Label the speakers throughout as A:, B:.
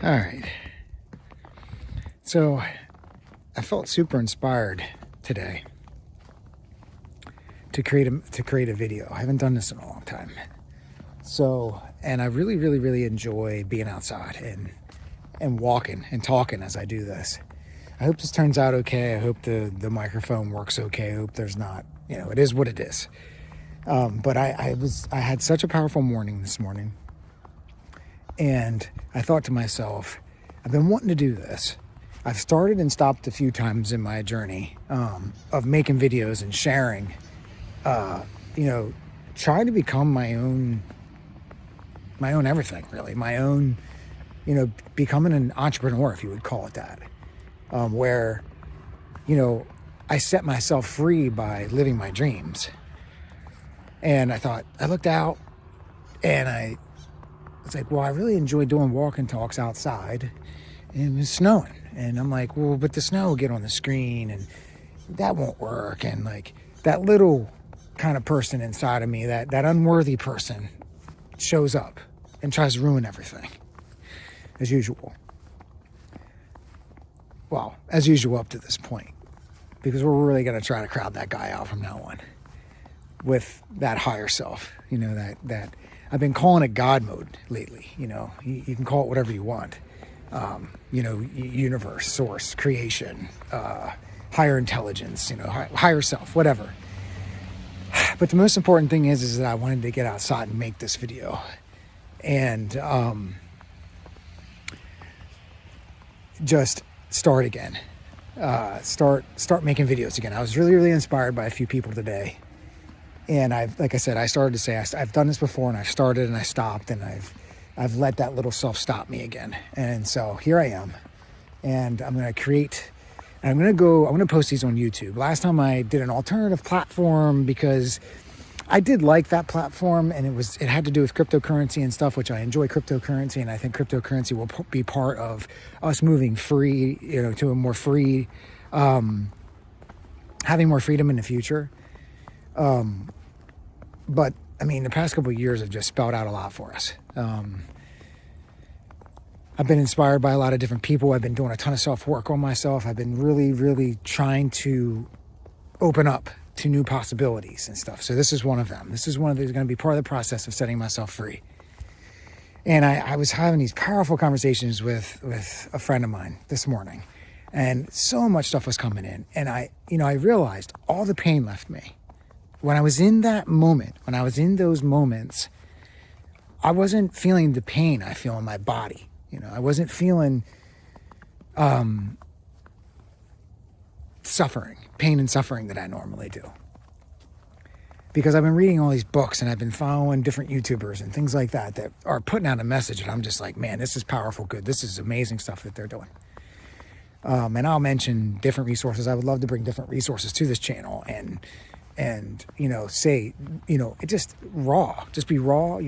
A: All right. So I felt super inspired today to create a video. I haven't done this in a long time. So, and I really enjoy being outside and walking and talking as I do this. I hope this turns out okay. I hope the microphone works okay. I hope there's not, it is what it is. But I had such a powerful morning this morning. And I thought to myself, I've been wanting to do this. I've started and stopped a few times in my journey of making videos and sharing, trying to become my own everything, really. My own, becoming an entrepreneur, if you would call it that, where, I set myself free by living my dreams. And I looked out and I was like, well, I really enjoy doing walking talks outside, and it was snowing. And I'm like, well, but the snow will get on the screen and that won't work. And like that little kind of person inside of me, that unworthy person shows up and tries to ruin everything as usual. Well, as usual up to this point, because we're really going to try to crowd that guy out from now on with that higher self, that I've been calling it God mode lately. You can call it whatever you want. Universe, source, creation, higher intelligence, higher self, whatever. But the most important thing is that I wanted to get outside and make this video and just start again. Start making videos again. I was really inspired by a few people today. And like I said, I started to say, I've done this before, and I've started and I stopped, and I've let that little self stop me again. And so here I am, and I'm going to post these on YouTube. Last time I did an alternative platform because I did like that platform, and it had to do with cryptocurrency and stuff, which I enjoy cryptocurrency. And I think cryptocurrency will be part of us moving free, to a more free, having more freedom in the future. But I mean, the past couple of years have just spelled out a lot for us. I've been inspired by a lot of different people. I've been doing a ton of self-work on myself. I've been really trying to open up to new possibilities and stuff. So this is one of them. This is going to be part of the process of setting myself free. And I was having these powerful conversations with a friend of mine this morning, and so much stuff was coming in. And I realized all the pain left me. When I was in that moment, when I was in those moments, I wasn't feeling the pain I feel in my body. I wasn't feeling pain and suffering that I normally do. Because I've been reading all these books, and I've been following different YouTubers and things like that are putting out a message, and I'm just like, man, this is powerful, good. This is amazing stuff that they're doing. And I'll mention different resources. I would love to bring different resources to this channel and say, just be raw.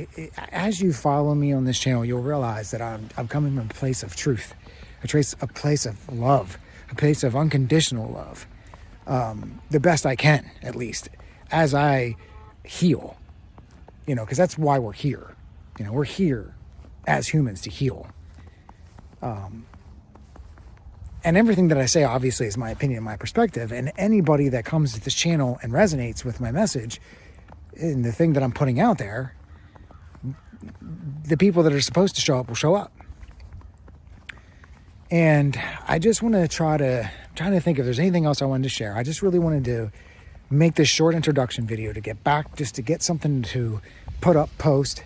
A: As you follow me on this channel, you'll realize that I'm coming from a place of truth, a place of love, a place of unconditional love, the best I can, at least, as I heal, because that's why we're here. We're here as humans to heal. And everything that I say, obviously, is my opinion, my perspective. And anybody that comes to this channel and resonates with my message and the thing that I'm putting out there, the people that are supposed to show up will show up. And I just want to trying to think if there's anything else I wanted to share. I just really wanted to make this short introduction video to get something to post,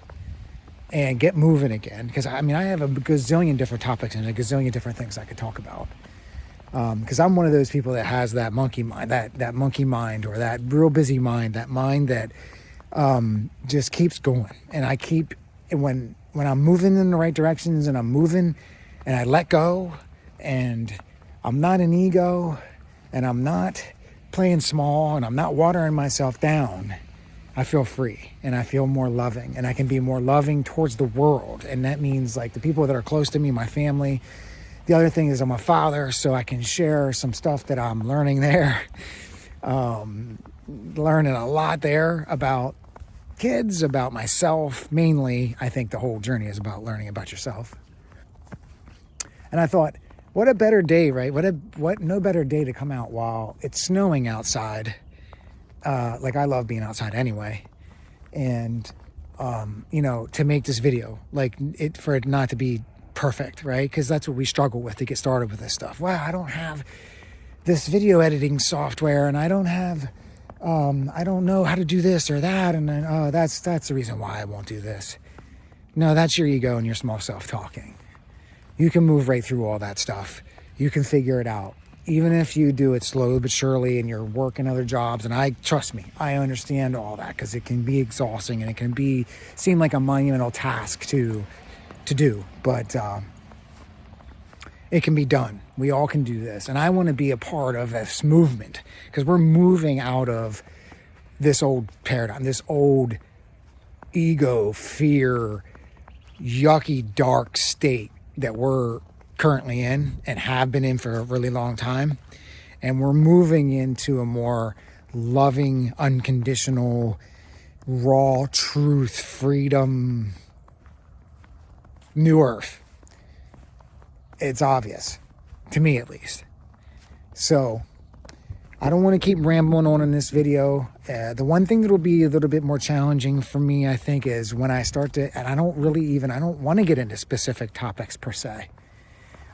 A: and get moving again. Because, I have a gazillion different topics and a gazillion different things I could talk about. Because I'm one of those people that has that monkey mind, that monkey mind, or that real busy mind, that mind that just keeps going. And when I'm moving in the right directions, and I'm moving and I let go, and I'm not an ego, and I'm not playing small, and I'm not watering myself down, I feel free, and I feel more loving, and I can be more loving towards the world. And that means like the people that are close to me, my family. The other thing is I'm a father, so I can share some stuff that I'm learning there. Learning a lot there about kids, about myself. Mainly, I think the whole journey is about learning about yourself. And I thought, what a better day, right? What no better day to come out while it's snowing outside. Like, I love being outside anyway. And, to make this video, like, for it not to be perfect, right? Because that's what we struggle with to get started with this stuff. Wow, I don't have this video editing software, and I don't know how to do this or that, and then, oh, that's the reason why I won't do this. No, that's your ego and your small self talking. You can move right through all that stuff. You can figure it out. Even if you do it slowly but surely and you're working other jobs, and trust me, I understand all that, because it can be exhausting and it can seem like a monumental task to do, but it can be done. We all can do this. And I want to be a part of this movement, because we're moving out of this old paradigm, this old ego, fear, yucky, dark state that we're currently in and have been in for a really long time. And we're moving into a more loving, unconditional, raw truth, freedom, new earth. It's obvious, to me at least. So I don't want to keep rambling on in this video. The one thing that will be a little bit more challenging for me, I think, is when I start to, and I don't want to get into specific topics per se.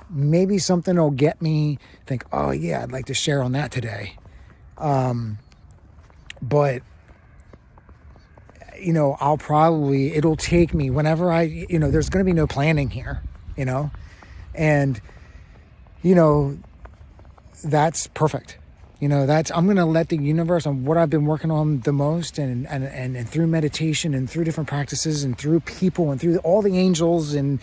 A: Maybe something will get me think, oh yeah, I'd like to share on that today. But it'll take me whenever there's going to be no planning here, and, that's perfect. I'm going to let the universe, on what I've been working on the most, and through meditation and through different practices and through people and through all the angels and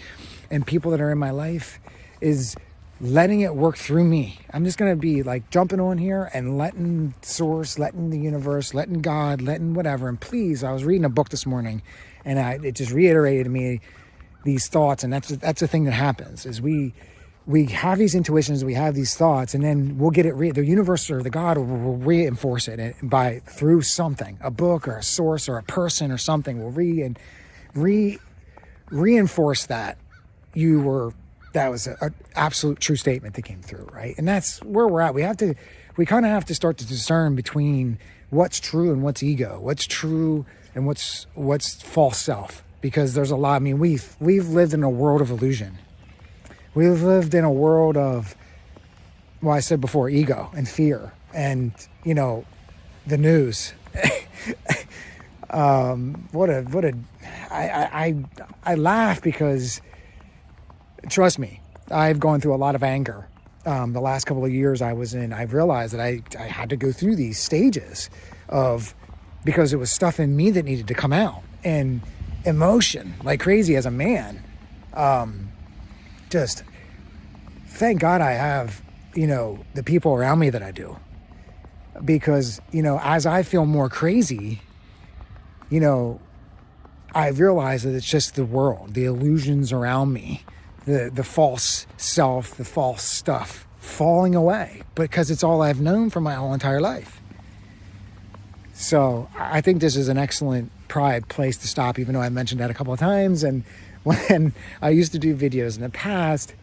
A: people that are in my life, is letting it work through me. I'm just going to be like jumping on here and letting source, letting the universe, letting God, letting whatever. And please, I was reading a book this morning, and it just reiterated to me these thoughts. And that's the thing that happens, is we have these intuitions, we have these thoughts, and then we'll get it. The universe or the God will reinforce it through something, a book or a source or a person or something will reinforce that that was an absolute true statement that came through, right? And that's where we're at. We kind of have to start to discern between what's true and what's ego, what's true and what's false self, because there's a lot. I mean, we've lived in a world of illusion. We've lived in a world of, well, I said before, ego and fear, and the news. I laugh because, trust me, I've gone through a lot of anger. The last couple of years I was in, I've realized that I had to go through these stages because it was stuff in me that needed to come out, and emotion like crazy as a man. Just thank God I have, the people around me that I do, because, as I feel more crazy, I realize that it's just the world, the illusions around me, the false self, the false stuff falling away, because it's all I've known for my whole entire life. So I think this is an excellent place to stop, even though I mentioned that a couple of times. And when I used to do videos in the past,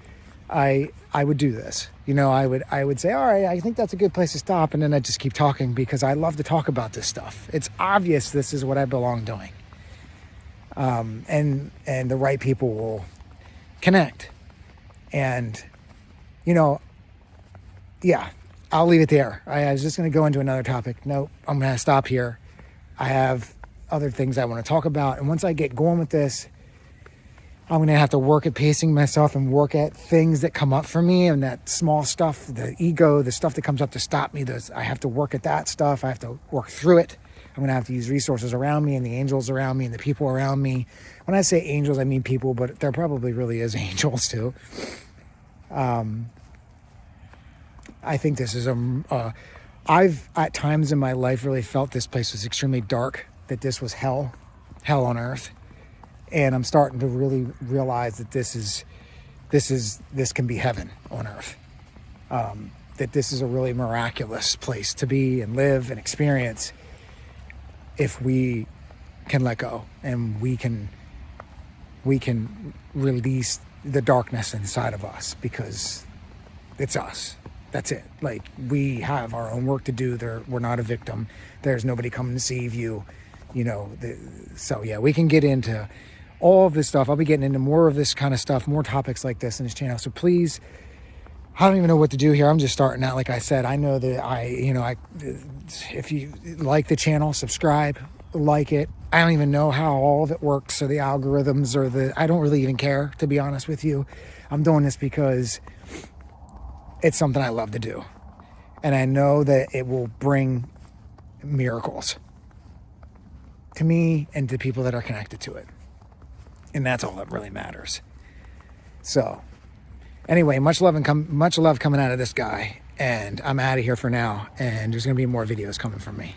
A: I would do this. I would say, all right, I think that's a good place to stop. And then I'd just keep talking, because I love to talk about this stuff. It's obvious this is what I belong doing. And the right people will connect. And, yeah, I'll leave it there. I was just going to go into another topic. Nope, I'm going to stop here. I have other things I want to talk about. And once I get going with this, I'm going to have to work at pacing myself and work at things that come up for me, and that small stuff, the ego, the stuff that comes up to stop me. I have to work at that stuff. I have to work through it. I'm going to have to use resources around me and the angels around me and the people around me. When I say angels, I mean people, but there probably really is angels too. I think this is I've at times in my life really felt this place was extremely dark, that this was hell on earth. And I'm starting to really realize that this can be heaven on earth. That this is a really miraculous place to be and live and experience, if we can let go and we can release the darkness inside of us, because it's us. That's it. Like, we have our own work to do. We're not a victim. There's nobody coming to save you, you know. So yeah, we can get into all of this stuff. I'll be getting into more of this kind of stuff, more topics like this in this channel. So please, I don't even know what to do here. I'm just starting out. Like I said, I know that if you like the channel, subscribe, like it. I don't even know how all of it works, or the algorithms, or I don't really even care, to be honest with you. I'm doing this because it's something I love to do. And I know that it will bring miracles to me and to people that are connected to it. And that's all that really matters. So anyway, much love coming out of this guy. And I'm out of here for now. And there's going to be more videos coming from me.